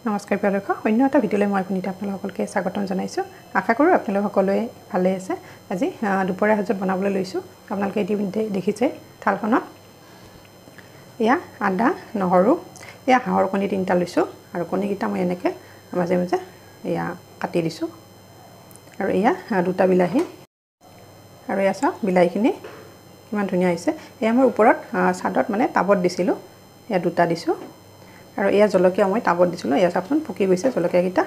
নমস্কাৰ প্ৰিয় দৰ্শক অন্য এটা ভিডিঅ'লৈ মই পুনিতে আপোনালোককে স্বাগতম জনাইছোঁ আশা কৰোঁ আপোনালোক সকলোৱে ভালে আছে আজি দুপৰীয়া সাজত বনাবলৈ লৈছোঁ আপোনালোকে ইতিমধ্যে দেখিছে থালখনত ইয়া আদা নহৰু ইয়া হাঁহৰ কণী তিনিটা লৈছোঁ আৰু কণীকেইটা মই এনেকৈ মাজে মাজে ইয়া কাটি দিছোঁ আৰু ইয়া দুটা বিলাহী আৰু ইয়া চাওক বিলাহীখিনি কিমান ধুনীয়া হৈছে এয়া মই ওপৰত চাদত মানে টাবত দিছিলোঁ ইয়া দুটা দিছোঁ আৰু এয়া জলকীয়া মই টাবত দিছিলোঁ এয়া চাপন পকি গৈছে জলকীয়াকেইটা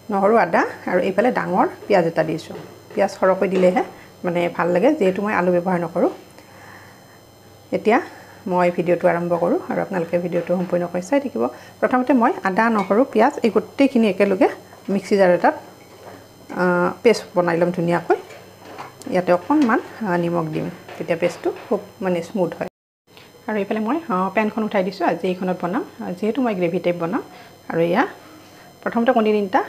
নহৰু আদা আৰু এইফালে ডাঙৰ পিঁয়াজ এটা দিছোঁ পিঁয়াজ সৰহকৈ দিলেহে মানে ভাল লাগে যেহেতু মই আলু ব্যৱহাৰ নকৰোঁ এতিয়া মই ভিডিঅ'টো আৰম্ভ কৰোঁ আৰু আপোনালোকে ভিডিঅ'টো সম্পূৰ্ণকৈ চাই থাকিব প্ৰথমতে মই আদা নহৰু পিঁয়াজ এই গোটেইখিনি একেলগে মিক্সি জাৰ এটাত পেষ্ট বনাই ল'ম ধুনীয়াকৈ ইয়াতে অকণমান নিমখ দিম তেতিয়া পেষ্টটো খুব মানে স্মুথ হয় আৰু এইফালে মই পেনখন উঠাই দিছোঁ আজি এইখনত বনাম যেহেতু মই গ্ৰেভি টাইপ বনাম আৰু এয়া প্ৰথমতে কণী তিনিটা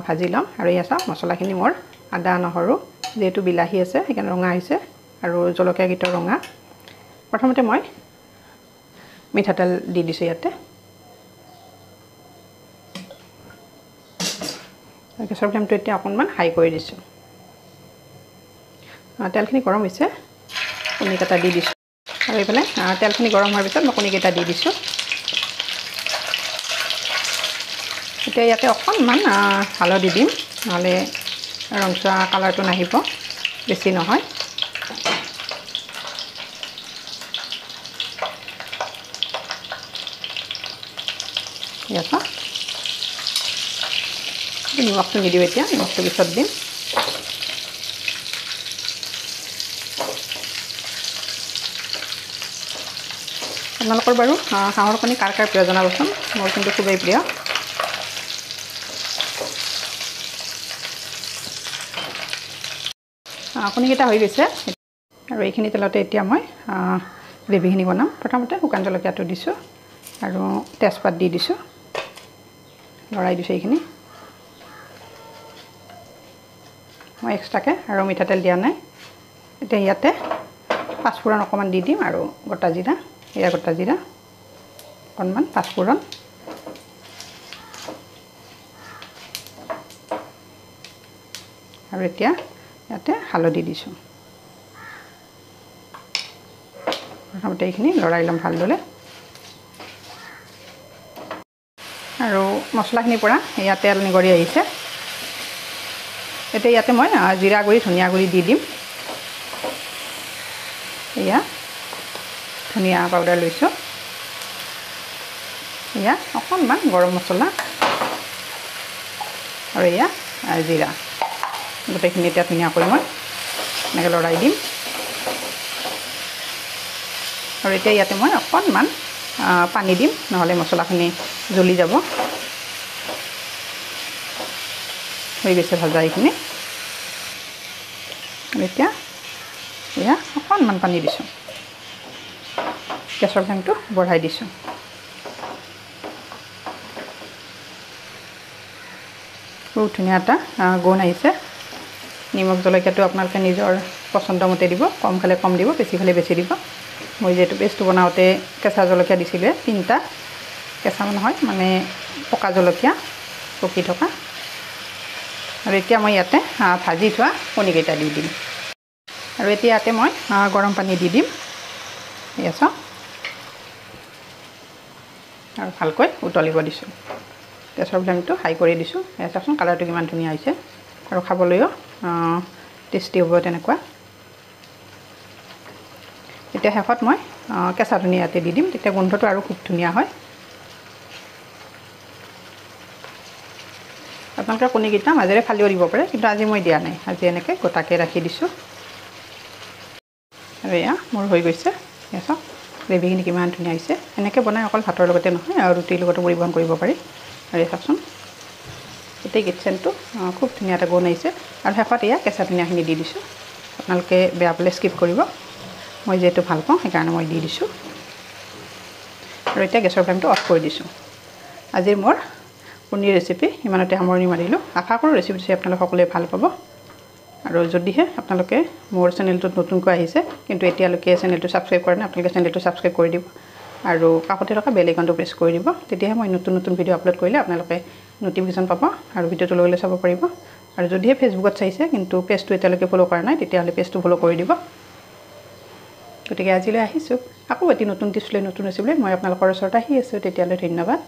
ভাজি ল'ম আৰু এয়া চাওক মছলাখিনি মোৰ আদা নহৰু যেহেতু বিলাহী আছে সেইকাৰণে ৰঙা হৈছে আৰু জলকীয়াকেইটা ৰঙা প্ৰথমতে মই মিঠাতেল দি দিছোঁ ইয়াতে গেছৰ ফ্লেমটো এতিয়া অকণমান হাই কৰি দিছোঁ তেলখিনি গৰম হৈছে কণীকেইটা দি দিছোঁ আৰু এইফালে তেলখিনি গৰম হোৱাৰ পিছত মই কণীকেইটা দি দিছোঁ এতিয়া ইয়াতে অকণমান হালধি দিম নহ'লে ৰংচোৱা কালাৰটো নাহিব বেছি নহয় ইয়াত নিমখটো নিদিওঁ এতিয়া নিমখটো পিছত দিম আপোনালোকৰ বাৰু হাঁহৰ কণী কাৰ কাৰ প্ৰিয় জনাবচোন মোৰ কিন্তু খুবেই প্ৰিয় কণীকেইটা হৈ গৈছে আৰু এইখিনি তেলতে এতিয়া মই গ্ৰেভিখিনি বনাম প্ৰথমতে শুকান জলকীয়াটো দিছোঁ আৰু তেজপাত দি দিছোঁ লৰাই দিছোঁ এইখিনি মই এক্সট্ৰাকৈ আৰু মিঠাতেল দিয়া নাই এতিয়া ইয়াতে পাঁচফোৰণ অকণমান দি দিম আৰু গোটা জিৰা এয়া গোটা জিৰা অকণমান পাঁচফোৰণ আৰু এতিয়া ইয়াতে হালধি দিছোঁ প্ৰথমতে এইখিনি লৰাই ল'ম ভালদৰে আৰু মছলাখিনিৰ পৰা এয়া তেল নিগৰি আহিছে এতিয়া ইয়াতে মই জিৰা গুড়ি ধনিয়া গুড়ি দি দিম এয়া ধনিয়া পাউডাৰ লৈছোঁ এয়া অকণমান গৰম মছলা আৰু এয়া জিৰা গোটেইখিনি এতিয়া ধুনীয়াকৈ মই এনেকৈ লৰাই দিম আৰু এতিয়া ইয়াতে মই অকণমান পানী দিম নহ'লে মছলাখিনি জ্বলি যাব হৈ গৈছে ভাজা এইখিনি আৰু এতিয়া এয়া অকণমান পানী দিছোঁ গেছৰ ফ্লেমটো বঢ়াই দিছোঁ বহুত ধুনীয়া এটা গোন্ধ আহিছে নিমখ জলকীয়াটো আপোনালোকে নিজৰ পচন্দ মতে দিব কম খালে কম দিব বেছি খালে বেছি দিব মই যিহেতু পেষ্টটো বনাওঁতে কেঁচা জলকীয়া দিছিলে তিনিটা কেঁচা নহয় মানে পকা জলকীয়া পকি থকা আৰু এতিয়া মই ইয়াতে ভাজি থোৱা কণীকেইটা দি দিম আৰু এতিয়া ইয়াতে মই গৰম পানী দি দিম এয়া চাওক আৰু ভালকৈ উতলিব দিছোঁ গেছৰ ফ্লেমটো হাই কৰি দিছোঁ এয়া চাওকচোন কালাৰটো কিমান ধুনীয়া হৈছে আৰু খাবলৈও টেষ্টি হ'ব তেনেকুৱা এতিয়া শেষত মই কেঁচা ধনিয়া ইয়াতে দি দিম তেতিয়া গোন্ধটো আৰু খুব ধুনীয়া হয় আপোনালোকে কণীকেইটা মাজেৰে ফালিও দিব পাৰে কিন্তু আজি মই দিয়া নাই আজি এনেকৈ গোটাকৈ ৰাখি দিছোঁ আৰু এয়া মোৰ হৈ গৈছে এয়া চাওক গ্ৰেভিখিনি কিমান ধুনীয়া হৈছে এনেকৈ বনাই অকল ভাতৰ লগতে নহয় আৰু ৰুটিৰ লগতো পৰিৱেশন কৰিব পাৰি আৰু এই চাওকচোন গোটেই কিটচেনটো খুব ধুনীয়া এটা গোন্ধ আহিছে আৰু শেষত এয়া কেঁচা ধনিয়াখিনি দি দিছোঁ আপোনালোকে বেয়া পালে স্কিপ কৰিব মই যিহেতু ভাল পাওঁ সেইকাৰণে মই দি দিছোঁ আৰু এতিয়া গেছৰ ফ্লেমটো অফ কৰি দিছোঁ আজিৰ মোৰ কণীৰ ৰেচিপি ইমানতে সামৰণি মাৰিলোঁ আশা কৰোঁ ৰেচিপিটো আপোনালোক সকলোৱে ভাল পাব আৰু যদিহে আপোনালোকে মোৰ চেনেলটোত নতুনকৈ আহিছে কিন্তু এতিয়ালৈকে চেনেলটো ছাবস্ক্ৰাইব কৰা নাই আপোনালোকে চেনেলটো ছাবস্ক্ৰাইব কৰি দিব আৰু কাষতে থকা বেল আইকনটো প্ৰেছ কৰি দিব তেতিয়াহে মই নতুন নতুন ভিডিঅ' আপলোড কৰিলে আপোনালোকে ন'টিফিকেশ্যন পাব আৰু ভিডিঅ'টো লৈ চাব পাৰিব আৰু যদিহে ফেচবুকত চাইছে কিন্তু পেজটো এতিয়ালৈকে ফ'ল' কৰা নাই তেতিয়াহ'লে পেজটো ফ'ল' কৰি দিব গতিকে আজিলৈ আহিছোঁ আকৌ এটি নতুন টিপছ লৈ নতুন ৰেচিপি লৈ মই আপোনালোকৰ ওচৰত আহি আছোঁ তেতিয়ালৈ ধন্যবাদ